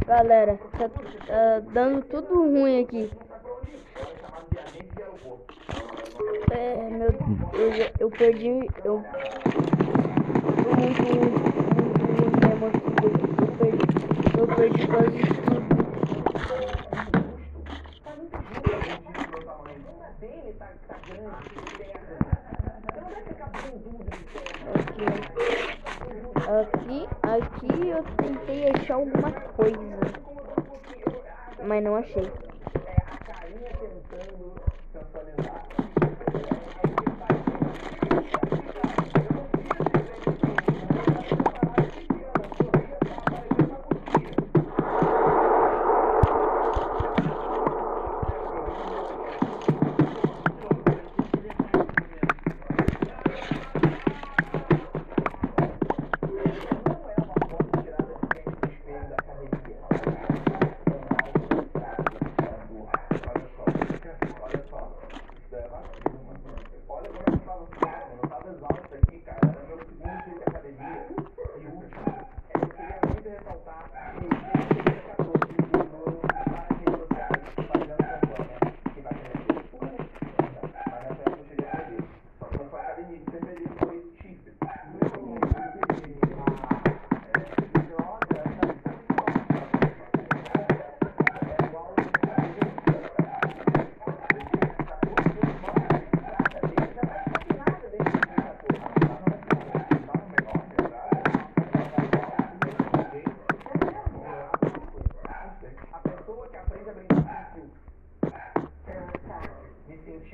Galera, tá dando tudo ruim aqui. Meu Deus, eu perdi. Eu muito mesmo aqui. Eu perdi quase tudo. Aqui eu tentei achar alguma coisa, mas não achei.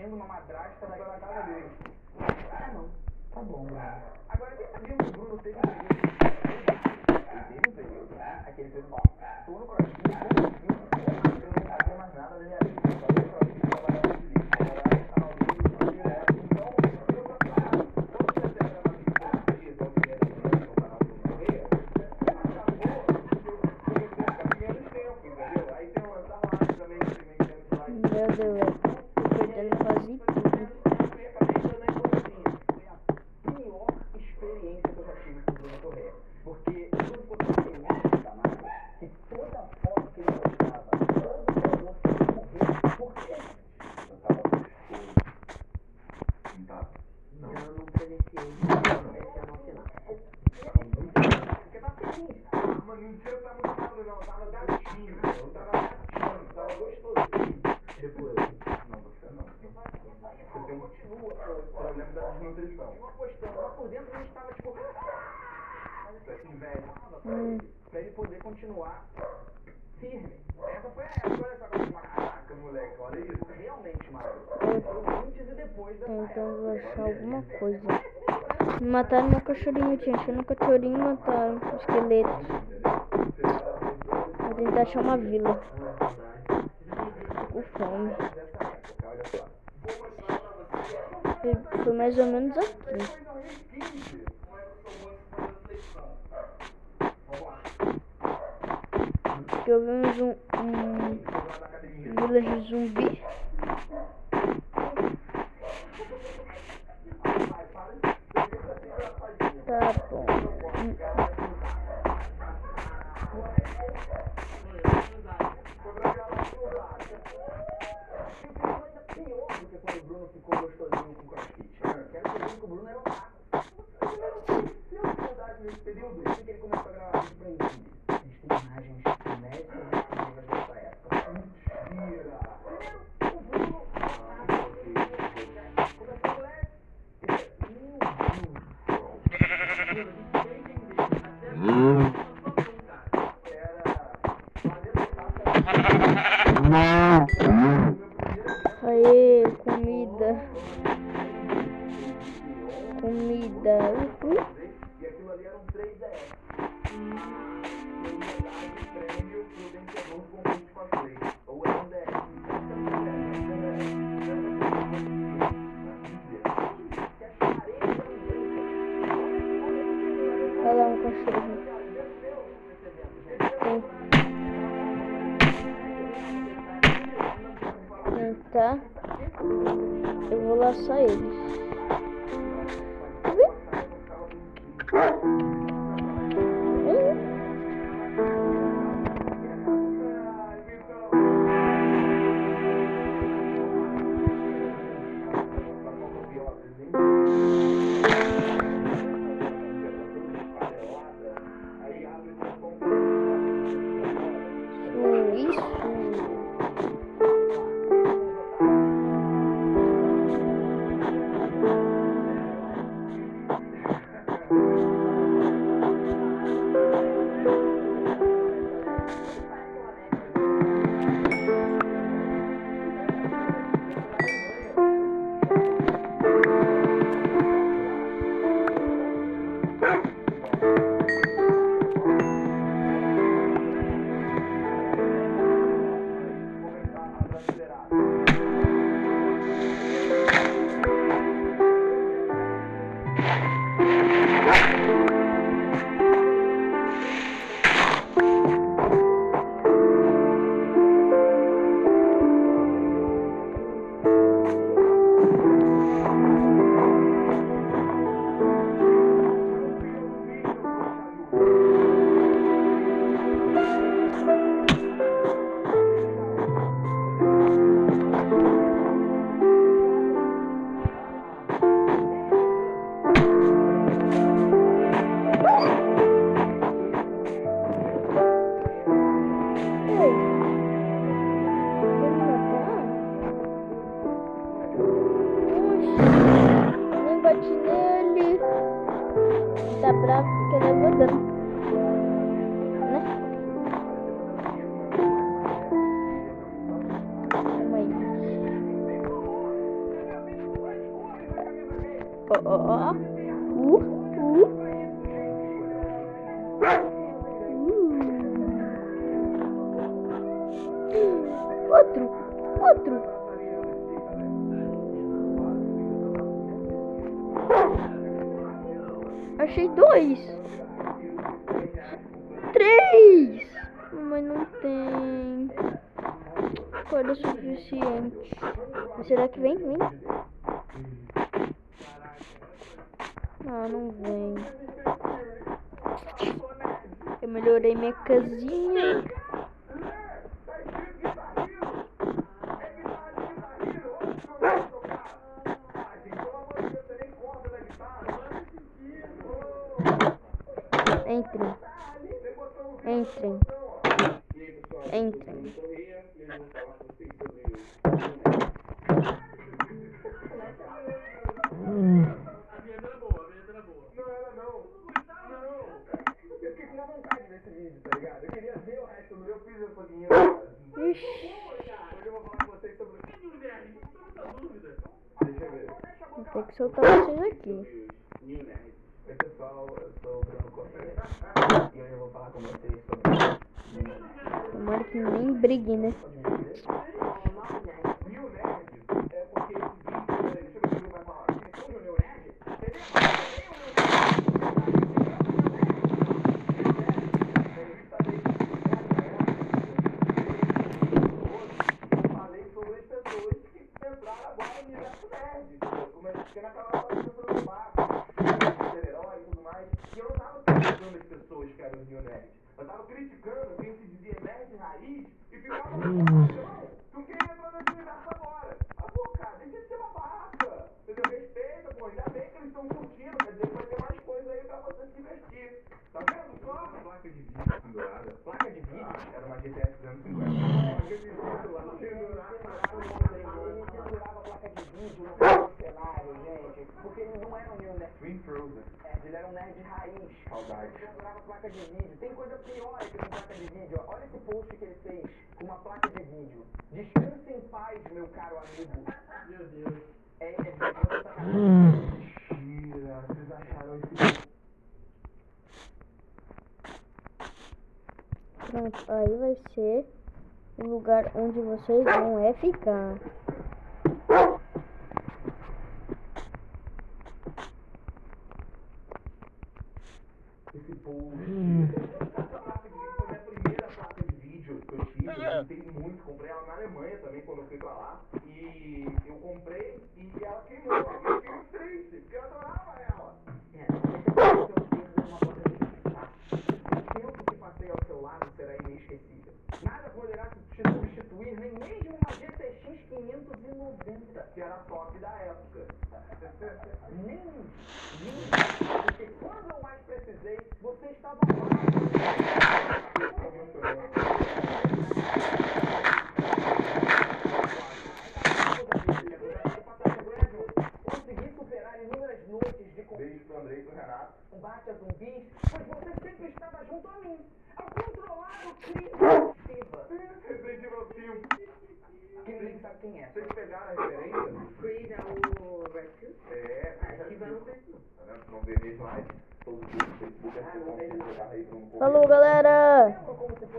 Uma madrasta na casa dele. Ah, não. Tá bom, Bruno. Agora, você sabia que o Bruno teve um período? Ele teve um período, né? Aquele período, ó, tô no crossfit, eu não fazia mais nada da minha vida. Eu só ia crossfit, trabalhava no vídeo, trabalhava no canal dele, direto. Então, eu gostava. Quando você tem a gravação de crossfit, então, que é no canal do Correia, acabou, eu comecei a ficar menos tempo, entendeu? Aí tem uma live também, Meu Deus, tô perdendo quase tudo. Porque tudo que eu tenho da Marvel, que toda foto que ele postava, todo o amor que ele morreu, por quê? Eu tava com escuro. Não tava? Não. Eu não presenciei. Esse é o nosso sinal. Porque tá feliz. Mas mentira tá muito mal, não. Tava gatinho. Eu tava gatinho. Tava gostosinho. Depois. Não, você não. Você continua com o problema da desnutrição. Continua postando. Lá por dentro a gente tava tipo... Pra ele poder continuar firme. Essa foi a época, olha só como uma caraca, moleque, olha isso. Realmente, Mário. Antes e depois dessa época. Tentando achar alguma coisa. Mataram meu cachorrinho, tinha achando o cachorrinho e mataram o esqueleto. Vou tentar achar uma vila. Tô com fome. Foi mais ou menos aqui. Aqui eu vi um village zumbi. Tá bom. Porque quando o Bruno ficou gostosinho com o crossfit, quero dizer que o Bruno era um saco. Se eu verdade nesse período, que ele começou a gravar vídeo pra YouTube. Eles têm imagens inéditas e exclusivas dessa época. Mentira! Primeiro, o Bruno começou a ler. Aê, comida. Comida. E aquilo ali eram 3 DS. Prêmio pro vencedor do concurso de cosplay. Ou era um DS. Olha lá um cachorro. Tá? Eu vou laçar eles. ó. Outro. Achei 2. 3. Mas não tem. Corda suficiente. Mas será que vem? Ah, não vem. Eu melhorei minha casinha. Entrem. Eu fiquei com uma vontade nesse vídeo, tá ligado? Eu queria ver o resto do meu fiz um pouquinho. Ixi. Hoje eu vou falar com vocês sobre o que Deixa eu ver. Vou ter que soltar vocês aqui. Oi pessoal, eu sou o Bruno Correia e hoje eu vou falar com vocês sobre Tomara que nem brigue, né? New Nerd é porque esse vídeo, deixa eu ver o que ele vai falar. Definição de um New Nerd falei sobre as pessoas que entraram agora no universo nerd. Porque naquela hora eu estava no barco, super-herói e tudo mais. E eu não estava criticando as pessoas que eram os New Nerds. Eu estava criticando quem se dizia nerd raiz e ficava não, tu queria entrar nesse universo agora. Ah, pô, cara, deixa de ser babaca. Entendeu? Respeita, pô. Ainda bem que eles estão curtindo, quer dizer que vai ter mais coisa aí pra você se divertir. Tá vendo só? Placa de vídeo pendurada. Placa de vídeo? Era uma GTX 250. Pendurava a placa de vídeo no cenário, gente. Porque ele não era um nerd. Twin Frozen. Ele era um nerd raiz. Saudade. Pendurava a placa de vídeo. Tem coisa pior que uma placa de vídeo. Olha esse post que ele fez com uma placa de vídeo. Descanse em paz, meu caro amigo. Meu Deus. Mentira. Vocês acharam esse... Pronto, aí vai ser o lugar onde vocês vão ficar. Esse post. Essa placa de vídeo foi minha primeira placa de vídeo que eu tive. Eu gostei muito. Comprei ela na Alemanha também quando eu fui pra lá. E eu comprei e ela queimou. Eu fiquei muito triste, porque eu adorava ela. O tempo que passei ao seu lado será inesquecível. Nada poderá substituir nem mesmo uma GTX 590, que era a top da época. Nem. Porque quando eu mais precisei, você estava lá. Consegui superar inúmeras noites de beijo pro Andrei e pro Renato. Combate a zumbis, pois você sempre estava junto a mim. Ao controlar o crime Shiva. Resident Evil 5. Quem nem sabe quem é. Vocês pegaram a referência? Creed é o Red Pill? É. Shiva é o Red Pill. Tá vendo? Não vê mesmo mais. Todos os Facebook, aí pra um Falou, galera!